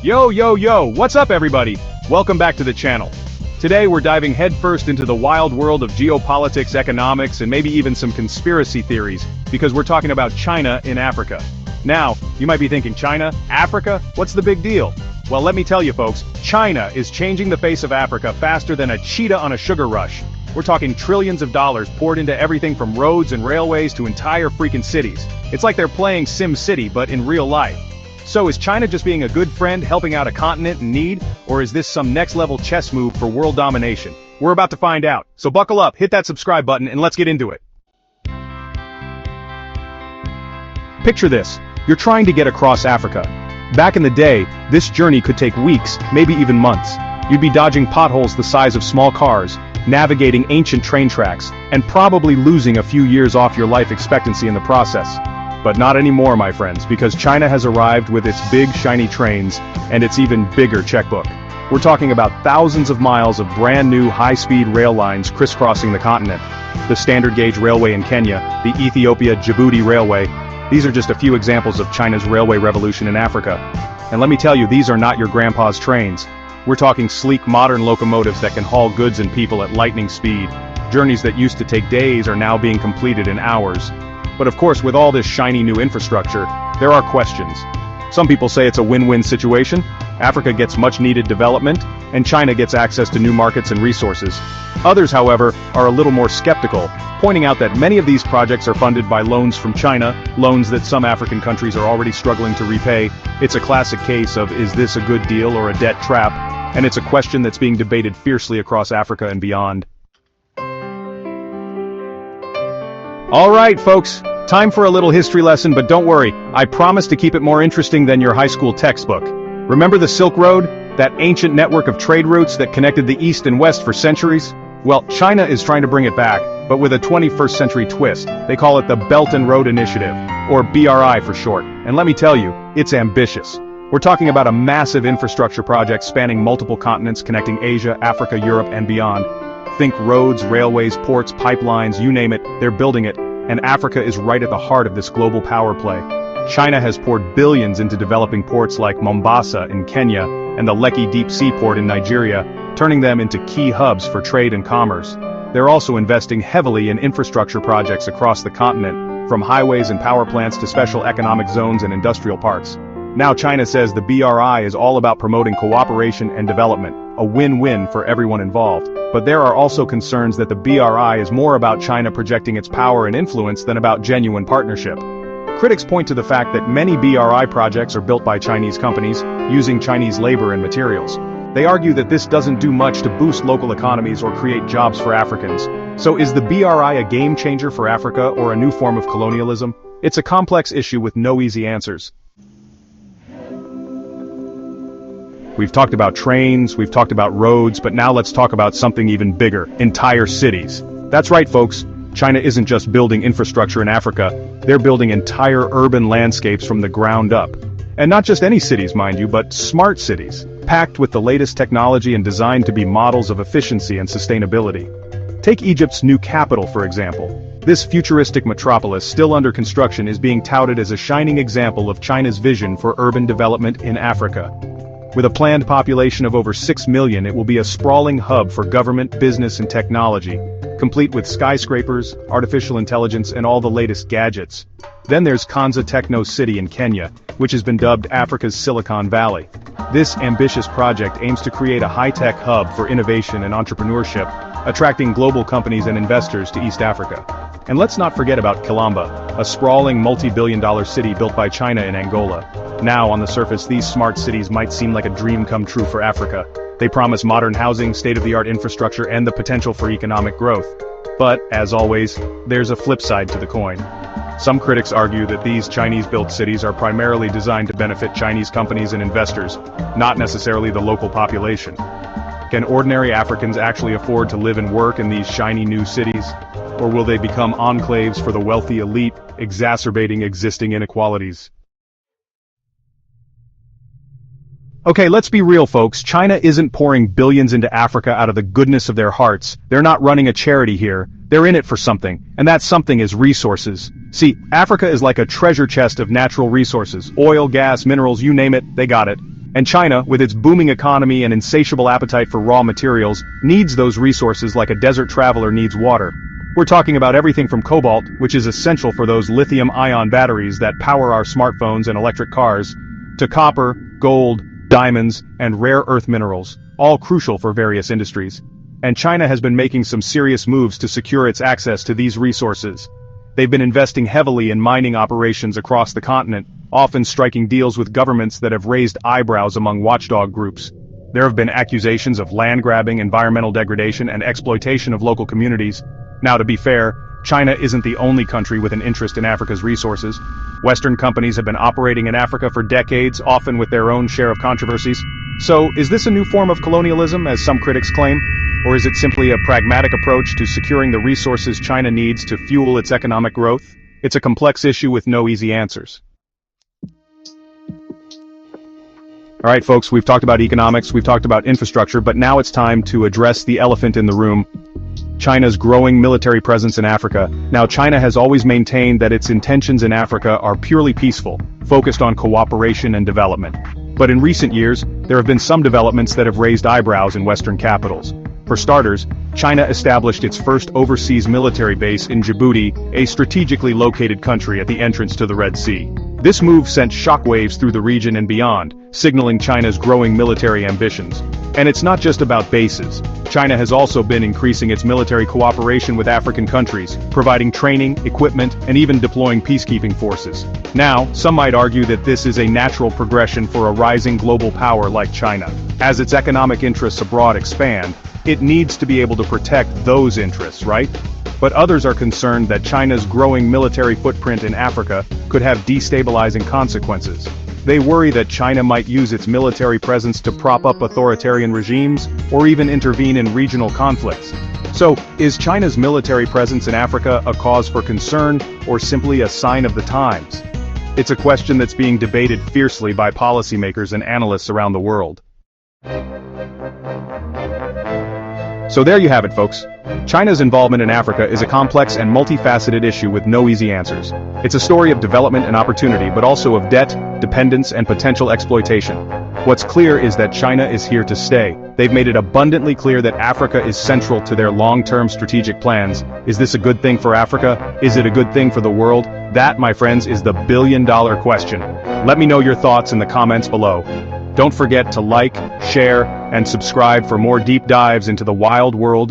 Yo, what's up everybody? Welcome back to the channel. Today we're diving headfirst into the wild world of geopolitics, economics, and maybe even some conspiracy theories, because we're talking about China in Africa. Now, you might be thinking, China? Africa? What's the big deal? Well, let me tell you folks, China is changing the face of Africa faster than a cheetah on a sugar rush. We're talking trillions of dollars poured into everything from roads and railways to entire freaking cities. It's like they're playing Sim City, but in real life. So is China just being a good friend helping out a continent in need, or is this some next-level chess move for world domination? We're about to find out, so buckle up, hit that subscribe button, and let's get into it. Picture this, you're trying to get across Africa. Back in the day, this journey could take weeks, maybe even months. You'd be dodging potholes the size of small cars, navigating ancient train tracks, and probably losing a few years off your life expectancy in the process. But not anymore, my friends, because China has arrived with its big shiny trains and its even bigger checkbook. We're talking about thousands of miles of brand new high-speed rail lines crisscrossing the continent. The standard gauge railway in Kenya, the Ethiopia-Djibouti railway, these are just a few examples of China's railway revolution in Africa. And let me tell you, these are not your grandpa's trains. We're talking sleek modern locomotives that can haul goods and people at lightning speed. Journeys that used to take days are now being completed in hours. But of course, with all this shiny new infrastructure, there are questions. Some people say it's a win-win situation. Africa gets much-needed development, and China gets access to new markets and resources. Others, however, are a little more skeptical, pointing out that many of these projects are funded by loans from China, loans that some African countries are already struggling to repay. It's a classic case of, is this a good deal or a debt trap? And it's a question that's being debated fiercely across Africa and beyond. All right, folks. Time for a little history lesson, but don't worry, I promise to keep it more interesting than your high school textbook. Remember the Silk Road? That ancient network of trade routes that connected the East and West for centuries? Well, China is trying to bring it back, but with a 21st century twist. They call it the Belt and Road Initiative, or BRI for short. And let me tell you, it's ambitious. We're talking about a massive infrastructure project spanning multiple continents connecting Asia, Africa, Europe, and beyond. Think roads, railways, ports, pipelines, you name it, they're building it. And Africa is right at the heart of this global power play. China has poured billions into developing ports like Mombasa in Kenya and the Lekki Deep Sea Port in Nigeria, turning them into key hubs for trade and commerce. They're also investing heavily in infrastructure projects across the continent, from highways and power plants to special economic zones and industrial parks. Now China says the BRI is all about promoting cooperation and development, a win-win for everyone involved. But there are also concerns that the BRI is more about China projecting its power and influence than about genuine partnership. Critics point to the fact that many BRI projects are built by Chinese companies, using Chinese labor and materials. They argue that this doesn't do much to boost local economies or create jobs for Africans. So is the BRI a game changer for Africa or a new form of colonialism? It's a complex issue with no easy answers. We've talked about trains, we've talked about roads, but now let's talk about something even bigger, entire cities. That's right, folks. China isn't just building infrastructure in Africa, they're building entire urban landscapes from the ground up. And not just any cities, mind you, but smart cities, packed with the latest technology and designed to be models of efficiency and sustainability. Take Egypt's new capital, for example. This futuristic metropolis, still under construction, is being touted as a shining example of China's vision for urban development in Africa. With a planned population of over 6 million, it will be a sprawling hub for government, business, and technology, complete with skyscrapers, artificial intelligence, and all the latest gadgets. Then there's Konza Techno City in Kenya, which has been dubbed Africa's Silicon Valley. This ambitious project aims to create a high-tech hub for innovation and entrepreneurship, attracting global companies and investors to East Africa. And let's not forget about Kilamba, a sprawling multi-billion-dollar city built by China in Angola. Now, on the surface, these smart cities might seem like a dream come true for Africa. They promise modern housing, state-of-the-art infrastructure, and the potential for economic growth. But, as always, there's a flip side to the coin. Some critics argue that these Chinese-built cities are primarily designed to benefit Chinese companies and investors, not necessarily the local population. Can ordinary Africans actually afford to live and work in these shiny new cities? Or will they become enclaves for the wealthy elite, exacerbating existing inequalities? Okay, let's be real, folks. China isn't pouring billions into Africa out of the goodness of their hearts. They're not running a charity here. They're in it for something, and that something is resources. See, Africa is like a treasure chest of natural resources. Oil, gas, minerals, you name it, they got it. And China, with its booming economy and insatiable appetite for raw materials, needs those resources like a desert traveler needs water. We're talking about everything from cobalt, which is essential for those lithium-ion batteries that power our smartphones and electric cars, to copper, gold, diamonds, and rare earth minerals, all crucial for various industries. And China has been making some serious moves to secure its access to these resources. They've been investing heavily in mining operations across the continent, often striking deals with governments that have raised eyebrows among watchdog groups. There have been accusations of land grabbing, environmental degradation, and exploitation of local communities. Now, to be fair, China isn't the only country with an interest in Africa's resources. Western companies have been operating in Africa for decades, often with their own share of controversies. So, is this a new form of colonialism, as some critics claim? Or is it simply a pragmatic approach to securing the resources China needs to fuel its economic growth? It's a complex issue with no easy answers. Alright folks, we've talked about economics, we've talked about infrastructure, but now it's time to address the elephant in the room: China's growing military presence in Africa. Now, China has always maintained that its intentions in Africa are purely peaceful, focused on cooperation and development. But in recent years, there have been some developments that have raised eyebrows in Western capitals. For starters, China established its first overseas military base in Djibouti, a strategically located country at the entrance to the Red Sea. This move sent shockwaves through the region and beyond, signaling China's growing military ambitions. And it's not just about bases. China has also been increasing its military cooperation with African countries, providing training, equipment, and even deploying peacekeeping forces. Now, some might argue that this is a natural progression for a rising global power like China. As its economic interests abroad expand, it needs to be able to protect those interests, right? But others are concerned that China's growing military footprint in Africa could have destabilizing consequences. They worry that China might use its military presence to prop up authoritarian regimes, or even intervene in regional conflicts. So, is China's military presence in Africa a cause for concern, or simply a sign of the times? It's a question that's being debated fiercely by policymakers and analysts around the world. So there you have it, folks. China's involvement in Africa is a complex and multifaceted issue with no easy answers. It's a story of development and opportunity, but also of debt, dependence, and potential exploitation. What's clear is that China is here to stay. They've made it abundantly clear that Africa is central to their long-term strategic plans. Is this a good thing for Africa? Is it a good thing for the world? That, my friends, is the billion-dollar question. Let me know your thoughts in the comments below. Don't forget to like, share, and subscribe for more deep dives into the wild world of